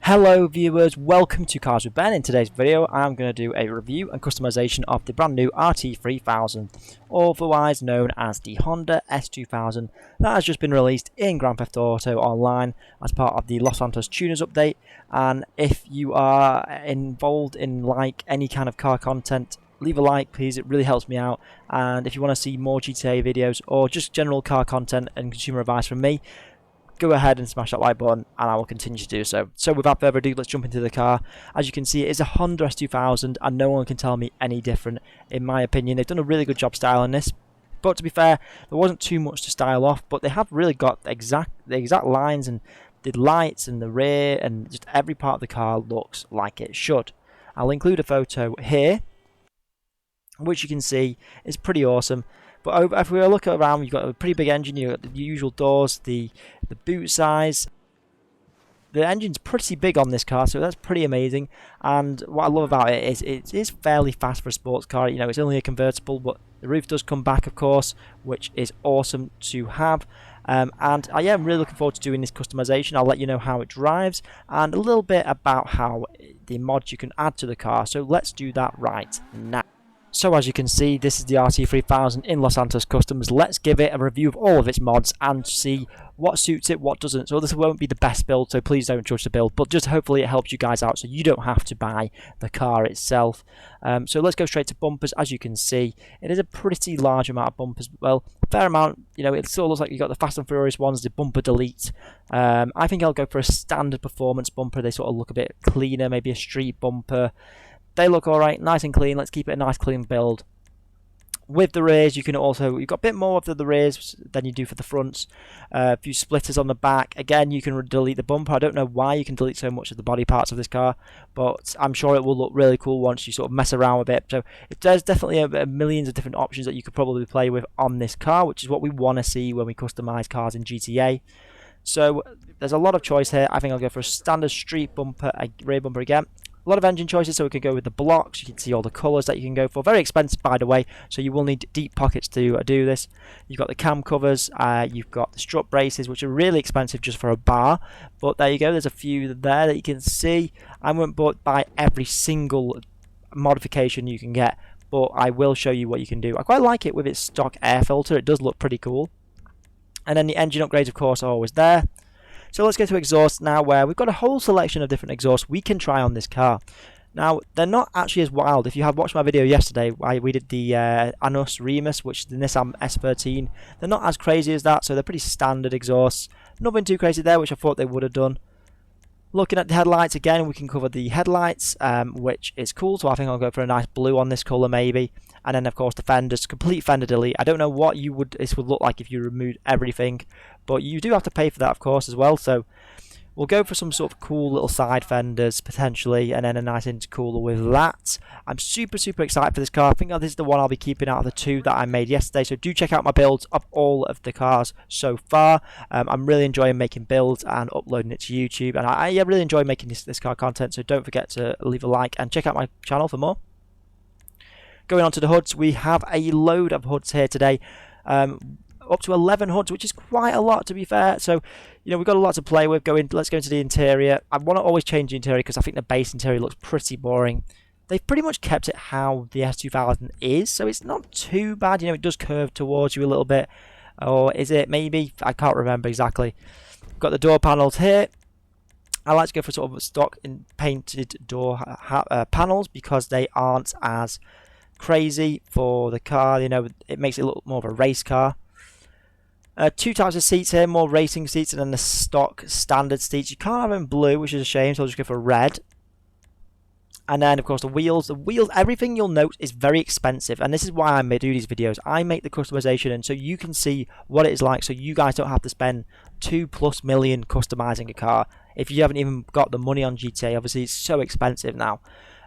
Hello viewers, welcome to Cars with Ben. In today's video I'm going to do a review and customization of the brand new RT3000, otherwise known as the Honda S2000, that has just been released in Grand Theft Auto Online as part of the Los Santos Tuners update. And if you are involved in any kind of car content, leave a like please, it really helps me out. And if you want to see more GTA videos or just general car content and consumer advice from me, go ahead and smash that like button and I will continue to do so. So without further ado, let's jump into the car. As you can see, it is a Honda S2000 and no one can tell me any different in my opinion. They've done a really good job styling this, but to be fair, there wasn't too much to style off, but they have really got the exact lines, and the lights and the rear and just every part of the car looks like it should. I'll include a photo here which you can see is pretty awesome. But if we look around, you've got a pretty big engine, you've got the usual doors, the boot size. The engine's pretty big on this car, so that's pretty amazing. And what I love about it is it is fairly fast for a sports car. You know, it's only a convertible, but the roof does come back, of course, which is awesome to have. And yeah, I'm really looking forward to doing this customization. I'll let you know how it drives and a little bit about how the mods you can add to the car. So let's do that right now. So as you can see, this is the RT3000 in Los Santos Customs. Let's give it a review of all of its mods and see what suits it, what doesn't. So this won't be the best build, so please don't judge the build, but just hopefully it helps you guys out so you don't have to buy the car itself. So let's go straight to bumpers. As you can see, it is a pretty large amount of bumpers. Well, a fair amount. You know, it sort of looks like you've got the Fast and Furious ones, the bumper delete. I think I'll go for a standard performance bumper. They sort of look a bit cleaner, maybe a street bumper. They look alright, nice and clean. Let's keep it a nice clean build. With the rears, you've got a bit more of the rears than you do for the fronts. A few splitters on the back. Again, you can delete the bumper. I don't know why you can delete so much of the body parts of this car, but I'm sure it will look really cool once you sort of mess around with it. So there's definitely millions of different options that you could probably play with on this car, which is what we want to see when we customize cars in GTA. So there's a lot of choice here. I think I'll go for a standard street bumper, a rear bumper again. A lot of engine choices, so we could go with the blocks. You can see all the colours that you can go for. Very expensive, by the way, so you will need deep pockets to do this. You've got the cam covers, you've got the strut braces, which are really expensive just for a bar. But there you go, there's a few there that you can see. I won't buy every single modification you can get, but I will show you what you can do. I quite like it with its stock air filter. It does look pretty cool. And then the engine upgrades, of course, are always there. So let's go to exhaust now, where we've got a whole selection of different exhausts we can try on this car. Now, they're not actually as wild. If you have watched my video yesterday, we did the Anus Remus, which is the Nissan S13. They're not as crazy as that, so they're pretty standard exhausts. Nothing too crazy there, which I thought they would have done. Looking at the headlights again, we can cover the headlights, which is cool. So I think I'll go for a nice blue on this colour maybe. And then of course the fenders, complete fender delete. I don't know what this would look like if you removed everything, but you do have to pay for that of course as well. So we'll go for some sort of cool little side fenders potentially, and then a nice intercooler with that. I'm super excited for this car. I think this is the one I'll be keeping out of the two that I made yesterday. So do check out my builds of all of the cars so far. I'm really enjoying making builds and uploading it to YouTube, and I really enjoy making this car content. So don't forget to leave a like and check out my channel for more. Going on to the hoods, we have a load of hoods here today. Up to 11 hoods, which is quite a lot to be fair. So, you know, we've got a lot to play with. Let's go into the interior. I want to always change the interior because I think the base interior looks pretty boring. They've pretty much kept it how the S2000 is, so it's not too bad. You know, it does curve towards you a little bit. Or is it maybe? I can't remember exactly. We've got the door panels here. I like to go for sort of stock in painted door panels because they aren't as crazy for the car. You know, it makes it look more of a race car. Two types of seats here, more racing seats and then the stock standard seats. You can't have them blue, which is a shame, so I'll just go for red. And then of course the wheels, everything you'll note is very expensive, and this is why I do these videos. I make the customization, and so you can see what it is like, so you guys don't have to spend $2+ million customizing a car if you haven't even got the money on GTA. Obviously it's so expensive now.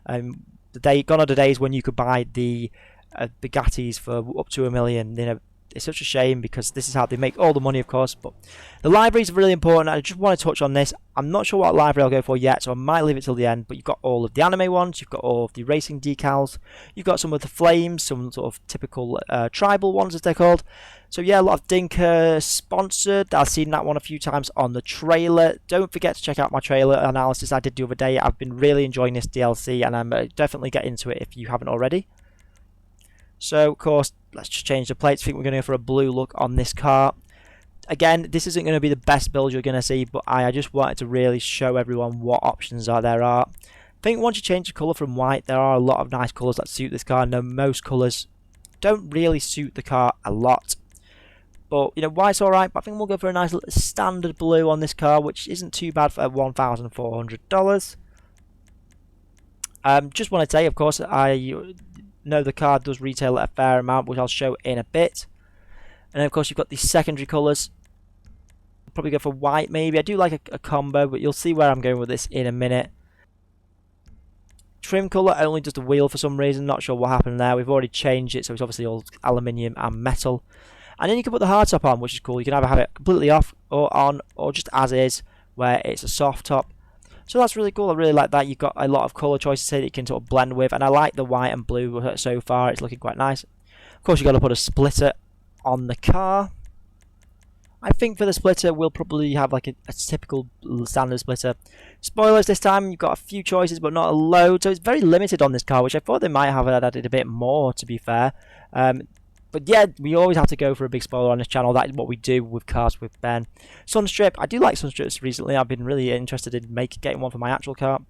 Gone are the days when you could buy the Bugattis for up to $1 million. You know, it's such a shame because this is how they make all the money, of course. But the libraries are really important. I just want to touch on this. I'm not sure what library I'll go for yet, so I might leave it till the end. But you've got all of the anime ones, you've got all of the racing decals, you've got some of the flames, some sort of typical tribal ones as they're called. So yeah, a lot of Dinka sponsored. I've seen that one a few times on the trailer. Don't forget to check out my trailer analysis I did the other day. I've been really enjoying this DLC, and I'm definitely get into it if you haven't already. So of course, let's just change the plates. I think we're going to go for a blue look on this car. Again, this isn't going to be the best build you're going to see, but I just wanted to really show everyone what options there are. I think once you change the colour from white, there are a lot of nice colours that suit this car. I know most colours don't really suit the car a lot. But, you know, white's alright, but I think we'll go for a nice standard blue on this car, which isn't too bad for $1,400. Just want to say, of course, I know the car does retail at a fair amount, which I'll show in a bit. And then, of course, you've got the secondary colours. Probably go for white, maybe. I do like a combo, but you'll see where I'm going with this in a minute. Trim colour only does the wheel for some reason. Not sure what happened there. We've already changed it, so it's obviously all aluminium and metal. And then you can put the hardtop on, which is cool. You can either have it completely off or on, or just as is, where it's a soft top. So that's really cool. I really like that. You've got a lot of colour choices here that you can sort of blend with, and I like the white and blue so far. It's looking quite nice. Of course, you've got to put a splitter on the car. I think for the splitter, we'll probably have like a typical standard splitter. Spoilers this time, you've got a few choices, but not a load. So it's very limited on this car, which I thought they might have added a bit more, to be fair. But yeah, we always have to go for a big spoiler on this channel. That is what we do with cars with Ben. Sunstrip, I do like sunstrips recently. I've been really interested in getting one for my actual car.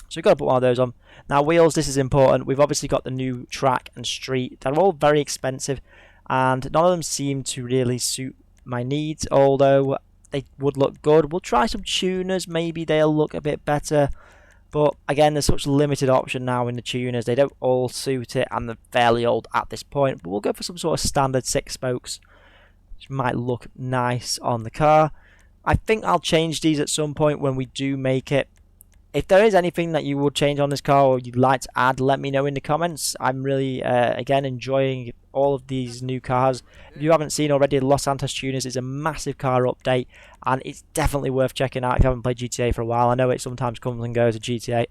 So you've got to put one of those on. Now wheels, this is important. We've obviously got the new track and street. They're all very expensive, and none of them seem to really suit my needs, although they would look good. We'll try some tuners, maybe they'll look a bit better. But again, there's such limited option now in the tuners. They don't all suit it, and they're fairly old at this point. But we'll go for some sort of standard 6 spokes, which might look nice on the car. I think I'll change these at some point when we do make it. If there is anything that you would change on this car or you'd like to add, let me know in the comments. I'm really, again, enjoying all of these new cars. If you haven't seen already, the Los Santos Tuners is a massive car update, and it's definitely worth checking out if you haven't played GTA for a while. I know it sometimes comes and goes to GTA.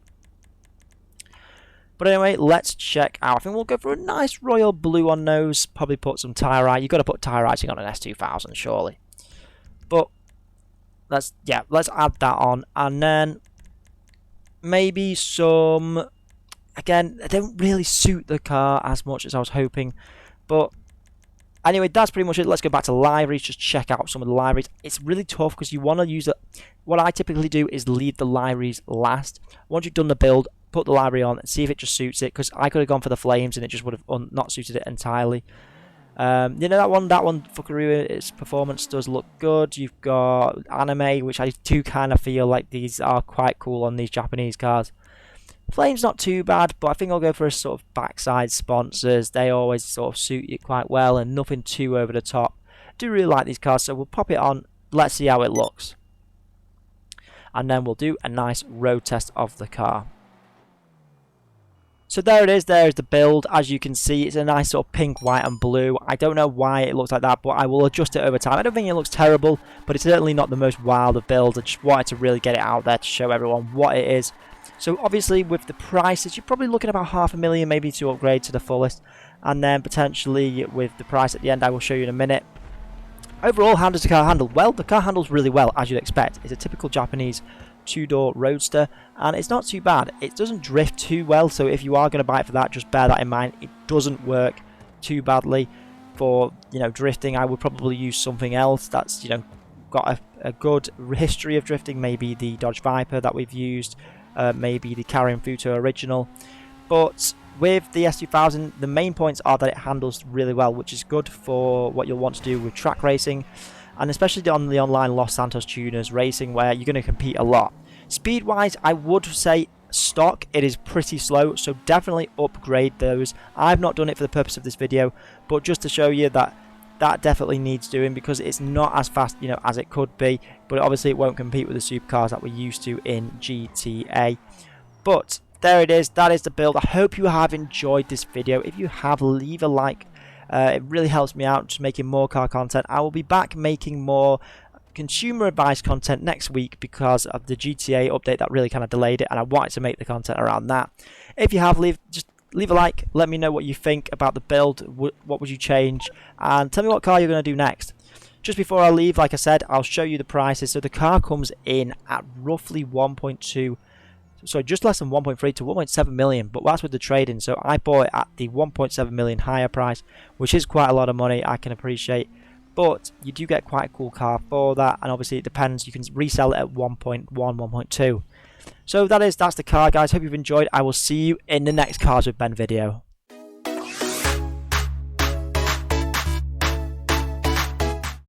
But anyway, let's check out. I think we'll go for a nice royal blue on those. Probably put some tyre writing. You've got to put tyre writing on an S2000, surely. But let's add that on, and then maybe some. Again, they don't really suit the car as much as I was hoping, but anyway, that's pretty much it. Let's go back to libraries, just check out some of the libraries. It's really tough because you want to use it. What I typically do is leave the libraries last. Once you've done the build, put the library on and see if it just suits it, because I could have gone for the flames and it just would have not suited it entirely. You know, that one Fukaru, its performance does look good. You've got anime, which I do kind of feel like these are quite cool on these Japanese cars. Flame's not too bad, but I think I'll go for a sort of backside sponsors. They always sort of suit you quite well, and nothing too over the top. I do really like these cars, so we'll pop it on. Let's see how it looks. And then we'll do a nice road test of the car. So there it is, there is the build. As you can see, it's a nice sort of pink, white and blue. I don't know why it looks like that, but I will adjust it over time. I don't think it looks terrible, but it's certainly not the most wild of builds. I just wanted to really get it out there to show everyone what it is. So obviously with the prices, you're probably looking at about $500,000 maybe to upgrade to the fullest. And then potentially with the price at the end, I will show you in a minute. Overall, how does the car handle? Well, the car handles really well, as you'd expect. It's a typical Japanese 2-door roadster, and it's not too bad. It doesn't drift too well, so if you are going to buy it for that, just bear that in mind. It doesn't work too badly for, you know, drifting. I would probably use something else that's, you know, got a good history of drifting. Maybe the Dodge Viper that we've used, maybe the Carrion Futo original. But with the S2000, the main points are that it handles really well, which is good for what you'll want to do with track racing, and especially on the online Los Santos Tuners racing, where you're going to compete a lot. Speed wise, I would say stock, it is pretty slow, so definitely upgrade those. I've not done it for the purpose of this video, but just to show you that that definitely needs doing, because it's not as fast, you know, as it could be, but obviously it won't compete with the supercars that we're used to in GTA. But there it is, that is the build. I hope you have enjoyed this video. If you have, leave a like, It really helps me out just making more car content. I will be back making more consumer advice content next week because of the GTA update that really kind of delayed it, and I wanted to make the content around that. If you have, just leave a like, let me know what you think about the build, what would you change, and tell me what car you're going to do next. Just before I leave, like I said, I'll show you the prices. So the car comes in at roughly 1.2, so just less than 1.3 to 1.7 million, but that's with the trade-in. So I bought it at the 1.7 million higher price, which is quite a lot of money, I can appreciate. But you do get quite a cool car for that, and obviously it depends. You can resell it at 1.1, 1.2. So that's the car, guys. Hope you've enjoyed. I will see you in the next Cars with Ben video.